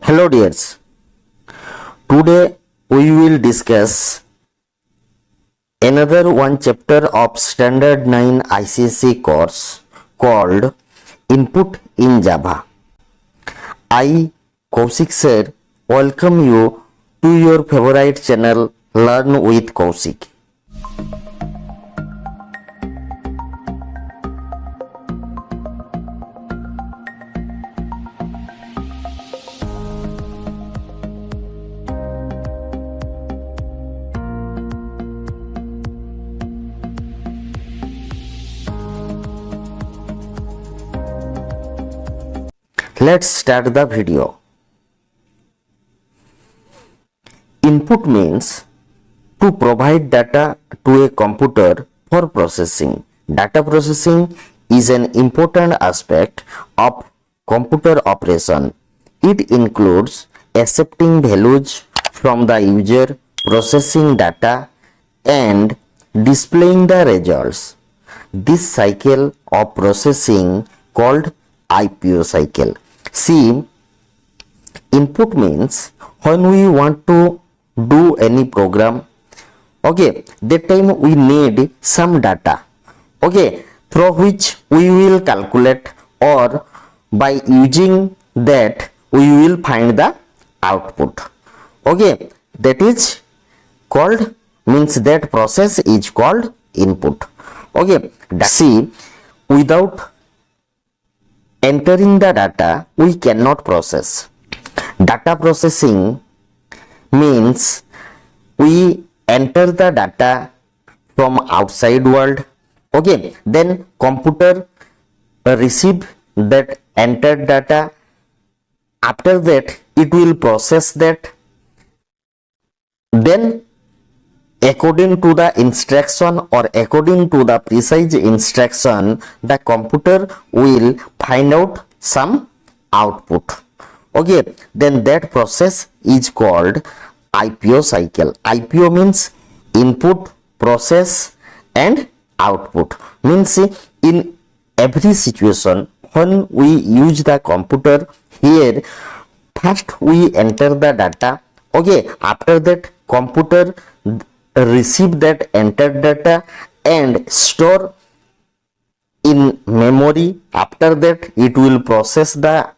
Hello dears, today we will discuss another one chapter of Standard 9 ICSE course called Input in Java. I, Kaushik sir, welcome you to your favorite channel Learn with Kaushik. Let's start the video. Input means to provide data to a computer for processing. Data processing is an important aspect of computer operation. It includes accepting values from the user, processing data, and displaying the results. This cycle of processing called IPO cycle. See, input means when we want to do any program, okay, that time we need some data, okay, through which we will calculate, or by using that we will find the output, okay, that is called, means that process is called input, okay. See, without entering the data we cannot process. Data processing means we enter the data from outside world, okay, then computer receive that entered data. After that it will process that, then according to the instruction or according to the precise instruction the computer will find out some output, okay, then that process is called IPO cycle. IPO means input, process and output, means in every situation when we use the computer, here first we enter the data, okay, after that computer receive that entered data and store in memory. After that it will process the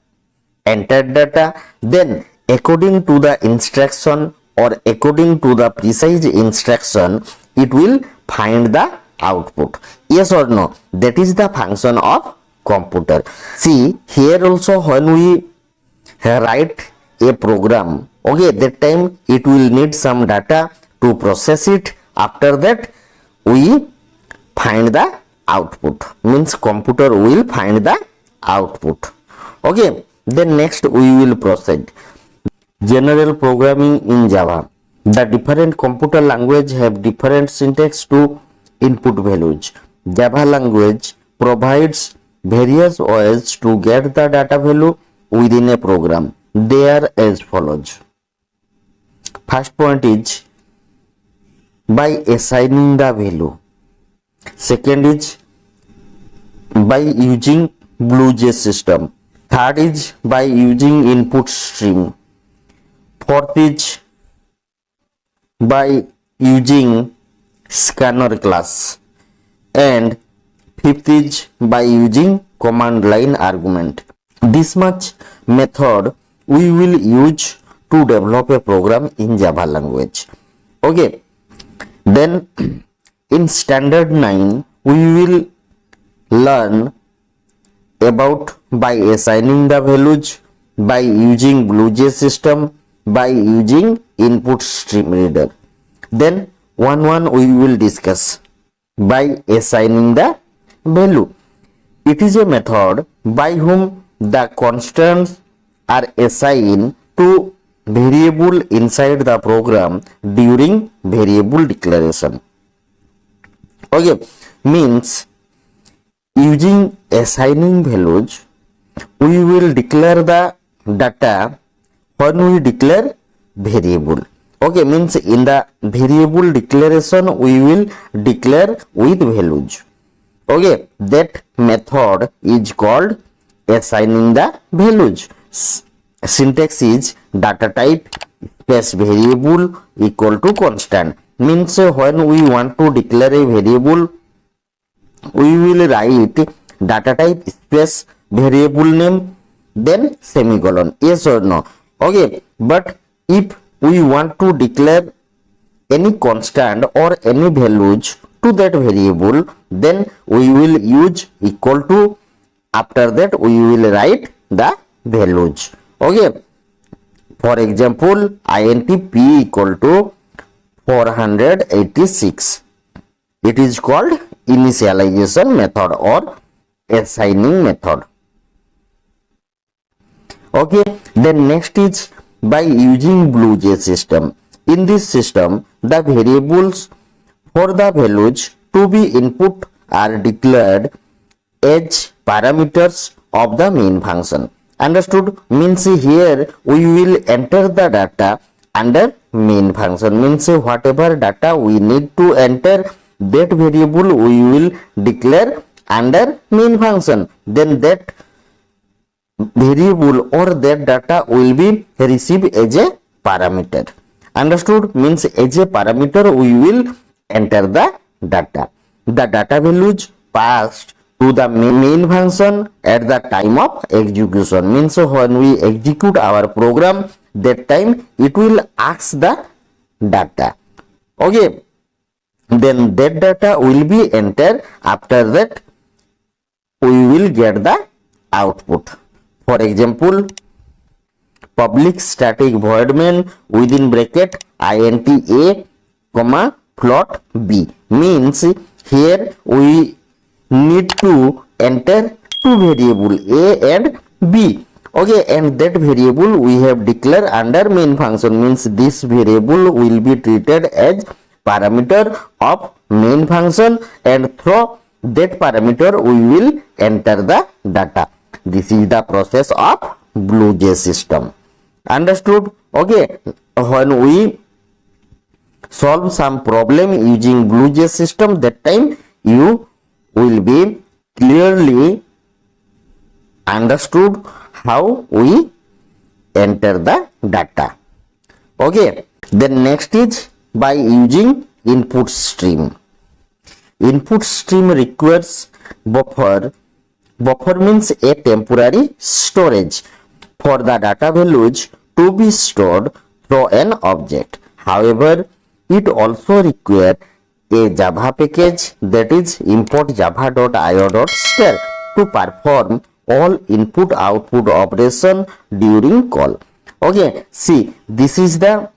entered data, then according to the instruction or according to the precise instruction it will find the output. Yes or no? That is the function of computer. See, here also when we write a program, okay, that time it will need some data to process it. After that we find the output, means computer will find the output, okay. Then next we will proceed. General programming in Java. The different computer language have different syntax to input values. Java language provides various ways to get the data value within a program. They are as follows. First point is by assigning the value. Second is by using BlueJ system. Third is by using input string. Fourth is by using scanner class. And fifth is by using command line argument. This much method we will use to develop a program in Java language, okay. Then in standard 9 we will learn about by assigning the values, by using BlueJ system, by using input stream reader. Then one we will discuss by assigning the value. It is a method by whom the constants are assigned to variable inside the program during variable declaration, okay, means using assigning values we will declare the data when we declare variable, okay, means in the variable declaration we will declare with values, okay. That method is called assigning the values. syntax is data type space variable equal to constant. Means when we want to declare a variable, we will write data type space variable name then semicolon. Yes or no? Okay, but if we want to declare any constant or any values to that variable, then we will use equal to. After that we will write the values. Okay, for example, int p equal to 486. It is called initialization method or assigning method. Okay, then next is by using BlueJ system. In this system, the variables for the values to be input are declared as parameters of the main function. Understood? Means here we will enter the data under main function. Means whatever data we need to enter, that variable we will declare under main function. Then that variable or that data will be received as a parameter. Understood? Means as a parameter we will enter the data. The data values passed to the main function at the time of execution. Means when we execute our program, that time it will ask the data. Okay, then that data will be entered. After that we will get the output. For example, public static void main within bracket int a comma float b. Means here we need to enter two variable a and b. Okay, and that variable we have declared under main function. Means this variable will be treated as parameter of main function, and through that parameter we will enter the data. This is the process of BlueJ system. Understood? Okay, when we solve some problem using BlueJ system, that time you will be clearly understood how we enter the data. Okay, then next is by using input stream. Input stream requires buffer. Buffer means a temporary storage for the data values to be stored through an object. However, it also requires a Java package, that is import java.io.star, to perform all input output operation during call. Okay, see, this is the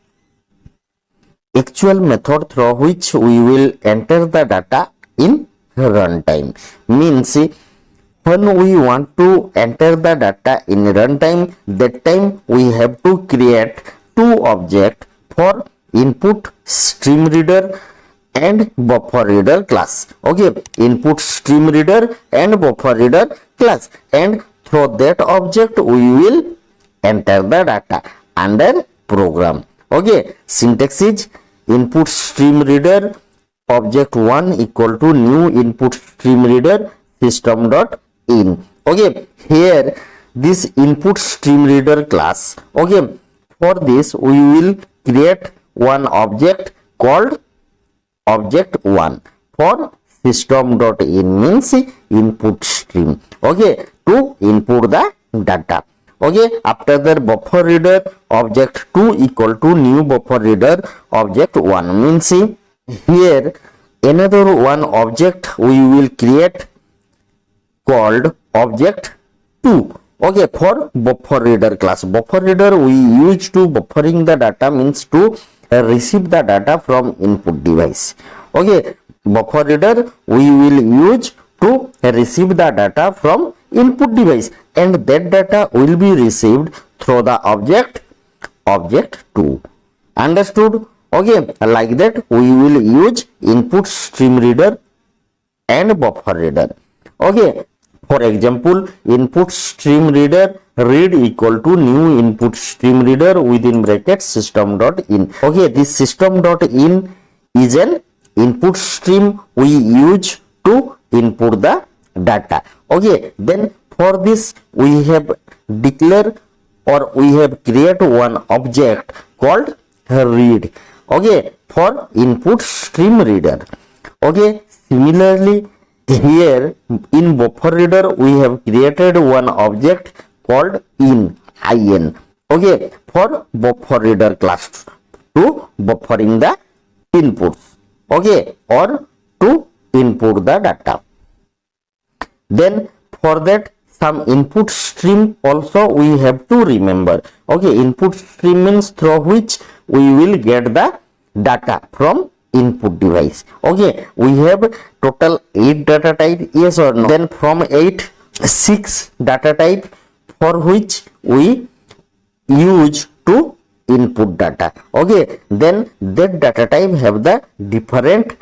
actual method through which we will enter the data in runtime. Means when we want to enter the data in runtime, that time we have to create two objects for input stream reader and buffer reader class. Okay, input stream reader and buffer reader class, and through that object we will enter the data under program. Okay, syntax is input stream reader object 1 equal to new input stream reader system.in. Okay, here this input stream reader class. Okay, for this we will create one object called object 1 for system.in, means input stream. Okay, to input the data. Okay, after that buffer reader object 2 equal to new buffer reader object 1, means here another one object we will create called object 2. Okay, for buffer reader class. Buffer reader we use to buffering the data, means to receive the data from input device. Okay, buffer reader we will use to receive the data from input device, and that data will be received through the object 2. Understood? Okay, like that we will use input stream reader and buffer reader. Okay, for example, input stream reader read equal to new input stream reader within bracket system.in. Okay, this system.in is an input stream we use to input the data. Okay, then for this we have declared or we have create one object called read, okay, for input stream reader. Okay, similarly here in buffer reader we have created one object called in, okay, for buffer reader class to buffering the inputs, okay, or to input the data. Then for that some input stream also we have to remember. Okay, input stream means through which we will get the data from input device. Okay, we have total 8 data type, yes or no? Then from 8, 6 data type for which we use to input data. Okay, then that data type have the different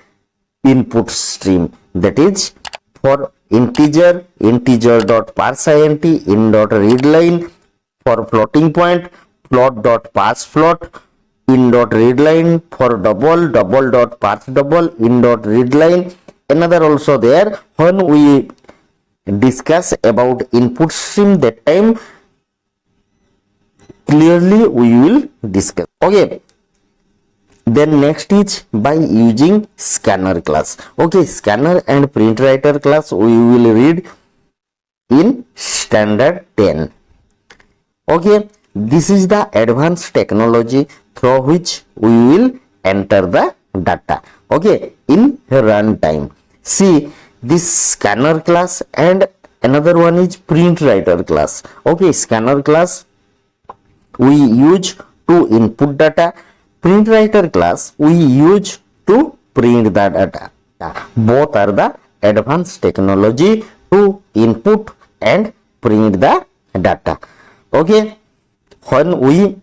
input stream, that is for integer dot parseInt in dot readline, for floating point dot parse float in dot readline, for double dot parse double in dot readline. Another also there when we discuss about input stream, that time clearly we will discuss. Okay, then next is by using scanner class. Okay, scanner and print writer class we will read in standard 10. Okay, this is the advanced technology through which we will enter the data, okay, in runtime. See, this scanner class and another one is print writer class. Okay, scanner class we use to input data, print writer class we use to print the data. Both are the advanced technology to input and print the data. Okay, when we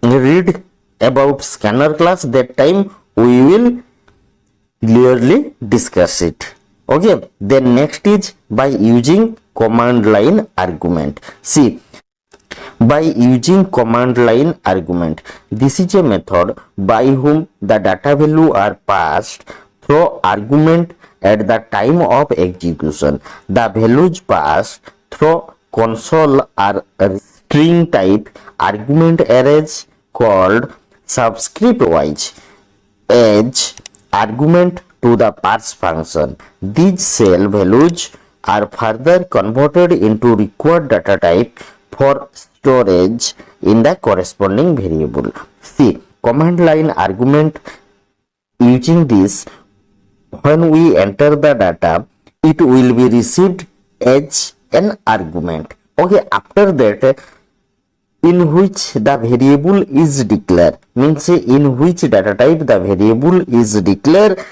read about scanner class, that time we will clearly discuss it. Okay, then next is by using command line argument. See, by using command line argument, this is a method by whom the data value are passed through argument at the time of execution. The values passed through console are string type argument arrays called subscript wise as argument to the parse function. These cell values are further converted into required data type for storage in the corresponding variable. See, command line argument, using this, when we enter the data, it will be received as an argument. Okay, after that, in which the variable is declared, means in which data type the variable is declared,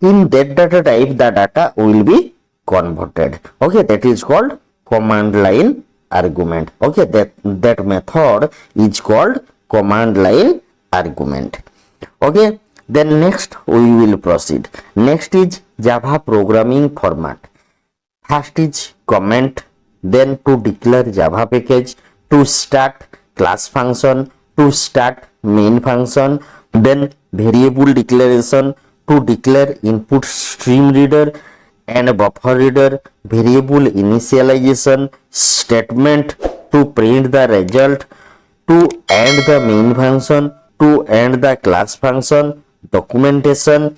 in that data type the data will be converted. Okay, that is called command line argument. Okay, that method is called command line argument. Okay, then next we will proceed. Next is Java programming format. First is comment, then to declare Java package, to start class function, to start main function, then variable declaration, to declare input stream reader and buffer reader, variable initialization, statement to print the result, to end the main function, to end the class function, documentation.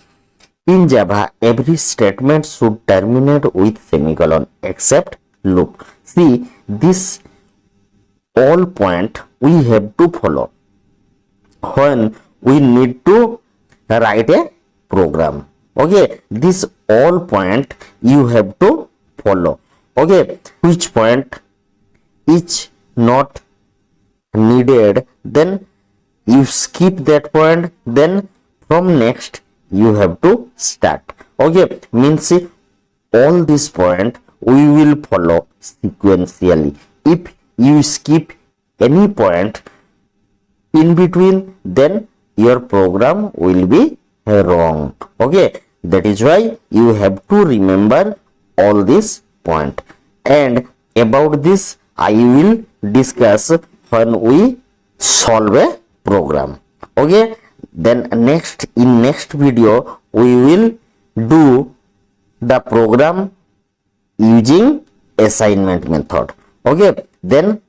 In Java, every statement should terminate with semicolon except loop. See, this all point we have to follow when we need to write a program. Okay, this all point you have to follow. Okay, which point is not needed, then you skip that point, then from next you have to start. Okay, means all this point we will follow sequentially. If you skip any point in between, then your program will be wrong. Okay, that is why you have to remember all this point, and about this I will discuss when we solve a program. Okay, then in next video we will do the program using assignment method. Okay, then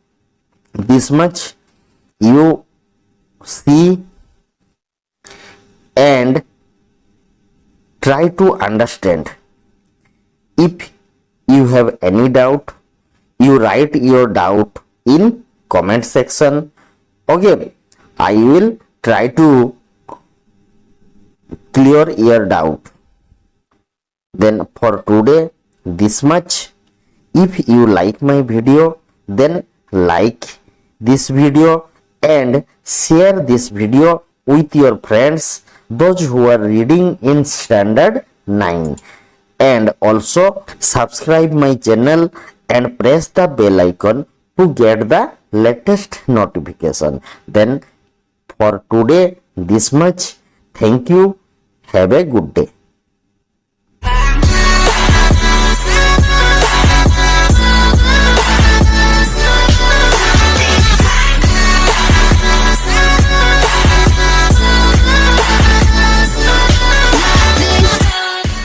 this much you see and try to understand. If you have any doubt, you write your doubt in comment section. Okay, I will try to clear your doubt. Then for today, this much. If you like my video, then like this video and share this video with your friends, those who are reading in standard 9, and also subscribe my channel and press the bell icon to get the latest notification. Then for today, this much. Thank you. Have a good day.